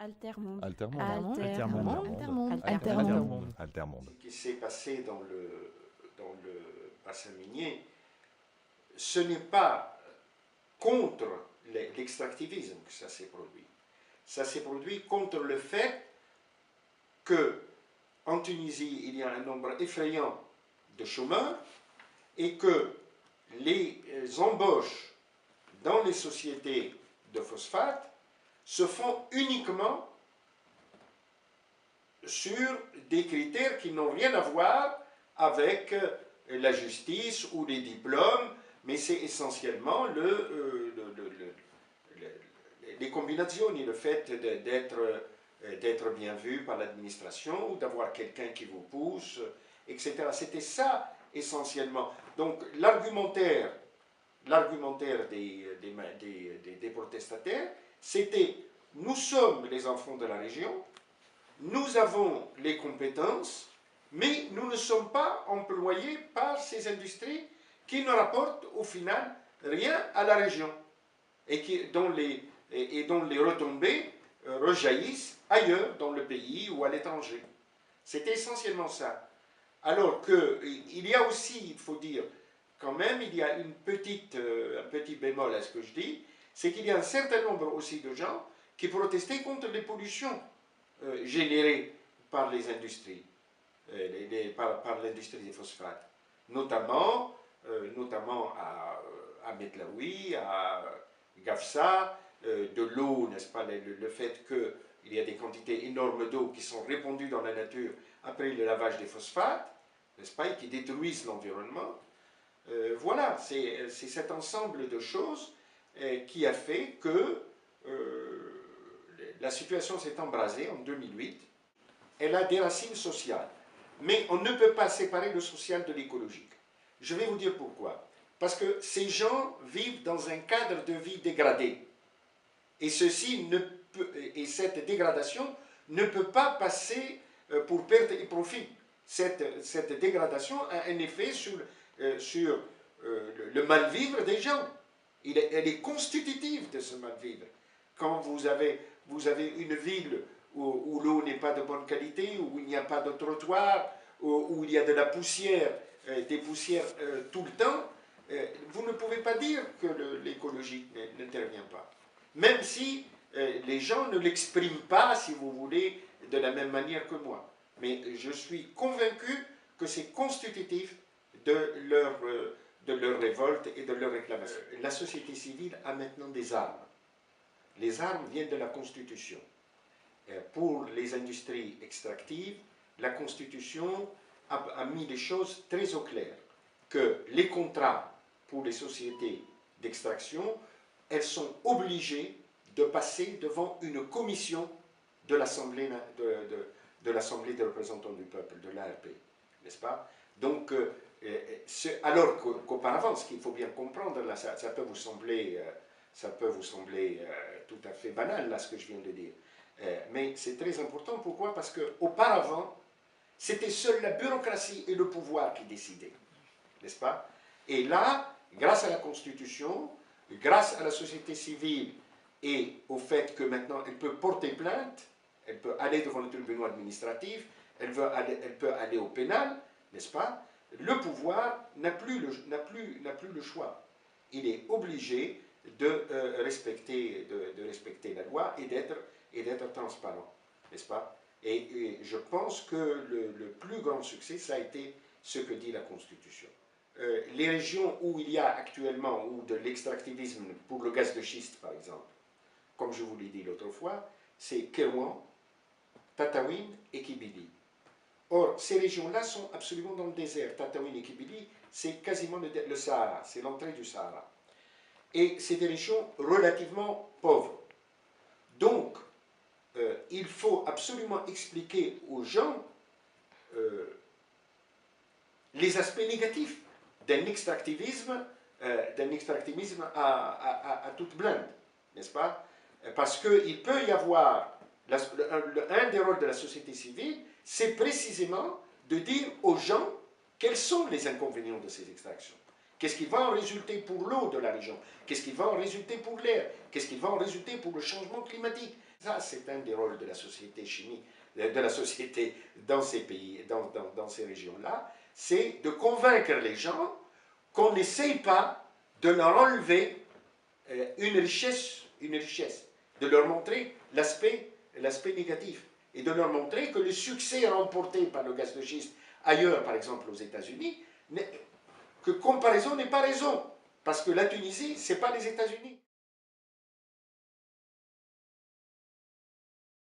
Altermonde. Altermonde. Altermonde. Altermonde. Ce qui s'est passé dans le bassin minier, ce n'est pas contre l'extractivisme que ça s'est produit. Ça s'est produit contre le fait que en Tunisie, il y a un nombre effrayant de chômeurs et que les embauches dans les sociétés de phosphate se font uniquement sur des critères qui n'ont rien à voir avec la justice ou les diplômes, mais c'est essentiellement les combinaisons, le fait d'être bien vu par l'administration ou d'avoir quelqu'un qui vous pousse, etc. C'était ça essentiellement. Donc l'argumentaire des protestataires, c'était nous sommes les enfants de la région, nous avons les compétences, mais nous ne sommes pas employés par ces industries qui ne rapportent au final rien à la région et dont les retombées rejaillissent ailleurs dans le pays ou à l'étranger. C'était essentiellement ça. Alors qu'il y a aussi, il faut dire, quand même, il y a un petit bémol à ce que je dis, c'est qu'il y a un certain nombre aussi de gens qui protestaient contre les pollutions générées par les industries, par l'industrie des phosphates, notamment à Metlaoui, à Gafsa, de l'eau, n'est-ce pas, le fait qu'il y a des quantités énormes d'eau qui sont répandues dans la nature après le lavage des phosphates, n'est-ce pas, et qui détruisent l'environnement. Voilà, c'est cet ensemble de choses qui a fait que la situation s'est embrasée en 2008. Elle a des racines sociales. Mais on ne peut pas séparer le social de l'écologique. Je vais vous dire pourquoi. Parce que ces gens vivent dans un cadre de vie dégradé. Et cette dégradation ne peut pas passer pour perte et profit. Cette dégradation a un effet sur le mal-vivre des gens. Elle est constitutive de ce mal-vivre. Quand vous avez une ville où l'eau n'est pas de bonne qualité, où il n'y a pas de trottoir, où il y a de la poussière, des poussières tout le temps, vous ne pouvez pas dire que l'écologie n'intervient pas. Même si les gens ne l'expriment pas, si vous voulez, de la même manière que moi. Mais je suis convaincu que c'est constitutif de leur révolte et de leur réclamation. La société civile a maintenant des armes. Les armes viennent de la Constitution. Pour les industries extractives, la Constitution a mis les choses très au clair, que les contrats pour les sociétés d'extraction, elles sont obligées de passer devant une commission de l'Assemblée des représentants du peuple, de l'ARP, n'est-ce pas? Donc, alors qu'auparavant, ce qu'il faut bien comprendre, là, ça peut vous sembler tout à fait banal, là, ce que je viens de dire. Mais c'est très important. Pourquoi? Parce qu'auparavant, c'était seule la bureaucratie et le pouvoir qui décidaient, n'est-ce pas? Et là, grâce à la Constitution, grâce à la société civile et au fait que maintenant elle peut porter plainte, elle peut aller devant le tribunal administratif, elle peut aller au pénal, n'est-ce pas? Le pouvoir n'a plus le choix. Il est obligé de respecter la loi et d'être transparent, n'est-ce pas? Et je pense que le plus grand succès, ça a été ce que dit la Constitution. Les régions où il y a actuellement de l'extractivisme pour le gaz de schiste, par exemple, comme je vous l'ai dit l'autre fois, c'est Kérouan, Tataouine et Kibili. Or, ces régions-là sont absolument dans le désert. Tataouine et Kibili, c'est quasiment le Sahara, c'est l'entrée du Sahara. Et c'est des régions relativement pauvres. Donc, il faut absolument expliquer aux gens les aspects négatifs d'un extractivisme à toute blinde, n'est-ce pas? Parce qu'il peut y avoir, un des rôles de la société civile, c'est précisément de dire aux gens quels sont les inconvénients de ces extractions. Qu'est-ce qui va en résulter pour l'eau de la région? Qu'est-ce qui va en résulter pour l'air? Qu'est-ce qui va en résulter pour le changement climatique? Ça, c'est un des rôles de la société chimique, de la société dans ces pays, dans ces régions-là, c'est de convaincre les gens qu'on n'essaye pas de leur enlever une richesse, de leur montrer l'aspect négatif et de leur montrer que le succès remporté par le gaz de schiste ailleurs, par exemple aux États-Unis, que comparaison n'est pas raison, parce que la Tunisie, ce n'est pas les États-Unis.